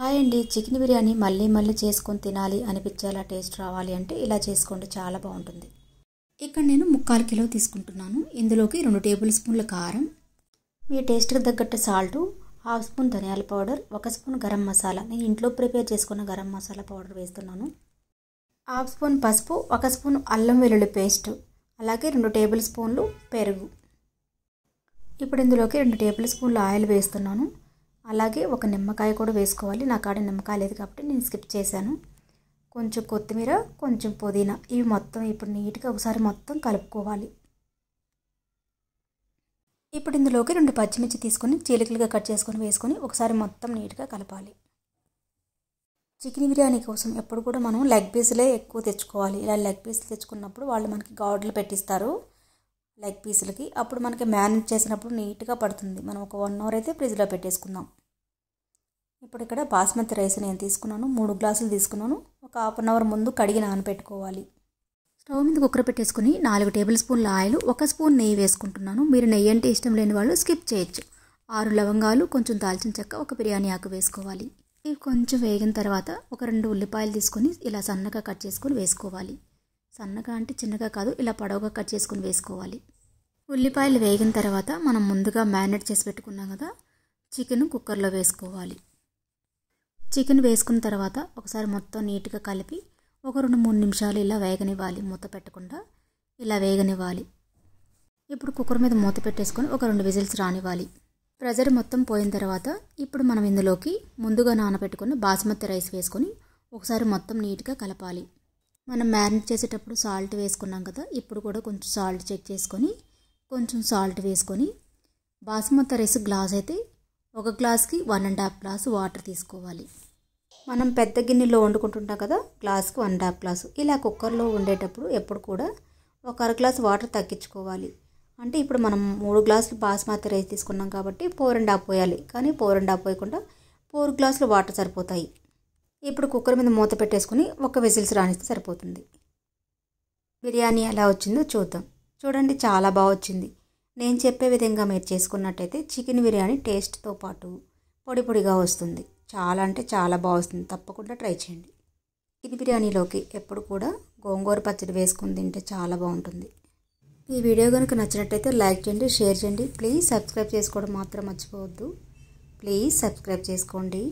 Hi అండి. Chicken biryani మళ్ళీ మళ్ళీ చేసుకొని తినాలి అనిపించేలా టేస్ట్ రావాలి అంటే ఇలా చేసుకోండి, చాలా బాగుంటుంది. ఇక్కడ నేను 3/4 కిలో తీసుకుంటున్నాను. ఇందులోకి 2 టేబుల్ స్పూన్ల కారం, మీ టేస్ట్కి తగ్గట్టు సాల్ట్, 1/2 స్పూన్ ధనియాల పౌడర్, 1 స్పూన్ గరం మసాలా, నేను ఇంట్లో ప్రిపేర్ చేసుకున్న గరం మసాలా పౌడర్ వేస్తున్నాను, 1/2 స్పూన్ పసుపు, 1 స్పూన్ అల్లం వెల్లుల్లి పేస్ట్, అలాగే 2 టేబుల్ స్పూన్లు పెరుగు. ఇప్పుడు ఇందులోకి 2 టేబుల్ స్పూన్ల ఆయిల్ వేస్తున్నాను. అలాగే ఒక నిమ్మకాయ కూడా వేసుకోవాలి. నా కాడ నిమ్మకాయ లేదు కాబట్టి నేను స్కిప్ చేశాను. కొంచెం కొత్తిమీర, కొంచెం పుదీనా, ఇవి మొత్తం ఇప్పుడు నీట్గా ఒకసారి మొత్తం కలుపుకోవాలి. ఇప్పుడు ఇందులోకి 2 పచ్చిమిర్చి తీసుకొని చీలికలుగా కట్ చేసుకొని వేసుకొని ఒకసారి మొత్తం నీట్గా కలపాలి. చికెన్ బిర్యానీ కోసం ఎప్పుడు కూడా మనం లెగ్ పీసులే ఎక్కువ తెచ్చుకోవాలి. ఇలా లెగ్ పీసులు తెచ్చుకున్నప్పుడు వాళ్ళు మనకి గార్డులు పెట్టిస్తారు లెగ్ పీసులకి. అప్పుడు మనకి మ్యారినేట్ చేసినప్పుడు నీట్గా పడుతుంది. మనం ఒక 1 అవర్ అయితే ఫ్రిడ్జ్లో పెట్టేసుకుందాం. ఇప్పుడు ఇక్కడ బాస్మతి రైస్ నేను తీసుకున్నాను, 3 గ్లాసులు తీసుకున్నాను. ఒక 1/2 అవర్ ముందు కడిగి నానబెట్టుకోవాలి. స్టవ్ మీద కుక్కర్ పెట్టేసుకుని 4 టేబుల్ స్పూన్ల ఆయిల్, 1 స్పూన్ నెయ్యి వేసుకుంటున్నాను. మీరు నెయ్యి అంటే ఇష్టం లేని వాళ్ళు స్కిప్ చేయొచ్చు. 6 లవంగాలు, కొంచెం దాల్చిన చెక్క, 1 బిర్యానీ ఆకు వేసుకోవాలి. ఇవి కొంచెం వేగిన తర్వాత ఒక 2 ఉల్లిపాయలు తీసుకొని ఇలా సన్నగా కట్ చేసుకొని వేసుకోవాలి. సన్నగా అంటే చిన్నగా కాదు, ఇలా పొడవుగా కట్ చేసుకొని వేసుకోవాలి. ఉల్లిపాయలు వేగిన తర్వాత మనం ముందుగా మ్యారినేట్ చేసి పెట్టుకున్నాం కదా చికెన్ కుక్కర్లో వేసుకోవాలి. చికెన్ వేసుకున్న తర్వాత ఒకసారి మొత్తం నీట్గా కలిపి ఒక 2-3 నిమిషాలు ఇలా వేగనివ్వాలి. మూత పెట్టకుండా ఇలా వేగనివ్వాలి. ఇప్పుడు కుక్కర్ మీద మూత పెట్టేసుకొని ఒక 2 విజిల్స్ రానివ్వాలి. ప్రెజర్ మొత్తం పోయిన తర్వాత ఇప్పుడు మనం ఇందులోకి ముందుగా నానబెట్టుకుని బాస్మతి రైస్ వేసుకొని ఒకసారి మొత్తం నీట్గా కలపాలి. మనం మ్యారినేట్ చేసేటప్పుడు సాల్ట్ వేసుకున్నాం కదా, ఇప్పుడు కూడా కొంచెం సాల్ట్ చెక్ చేసుకొని కొంచెం సాల్ట్ వేసుకొని బాస్మతి రైస్ గ్లాస్ అయితే 1 గ్లాస్కి 1.5 గ్లాసు వాటర్ తీసుకోవాలి. మనం పెద్ద గిన్నెలో వండుకుంటుంటాం కదా, గ్లాస్కి 1.5 గ్లాసు. ఇలా కుక్కర్లో వండేటప్పుడు ఎప్పుడు కూడా 1/2 గ్లాసు వాటర్ తగ్గించుకోవాలి. అంటే ఇప్పుడు మనం 3 గ్లాసులు బాస్మతి రైస్ తీసుకున్నాం కాబట్టి 4.5 పోయాలి. కానీ 4.5 పోయకుండా 4 గ్లాసులు వాటర్ సరిపోతాయి. ఇప్పుడు కుక్కర్ మీద మూత పెట్టేసుకుని 1 విజిల్స్ రానిస్తే సరిపోతుంది. బిర్యానీ ఎలా వచ్చిందో చూద్దాం. చూడండి, చాలా బాగా వచ్చింది. నేను చెప్పే విధంగా మీరు చేసుకున్నట్టయితే చికెన్ బిర్యానీ టేస్ట్తో పాటు పొడి పొడిగా వస్తుంది. చాలా అంటే చాలా బాగా వస్తుంది. తప్పకుండా ట్రై చేయండి. చికెన్ బిర్యానీలోకి ఎప్పుడు కూడా గోంగూర పచ్చడి వేసుకుని తింటే చాలా బాగుంటుంది. ఈ వీడియో కనుక నచ్చినట్టయితే లైక్ చేయండి, షేర్ చేయండి. ప్లీజ్ సబ్స్క్రైబ్ చేసుకోవడం మాత్రం మర్చిపోవద్దు. ప్లీజ్ సబ్స్క్రైబ్ చేసుకోండి.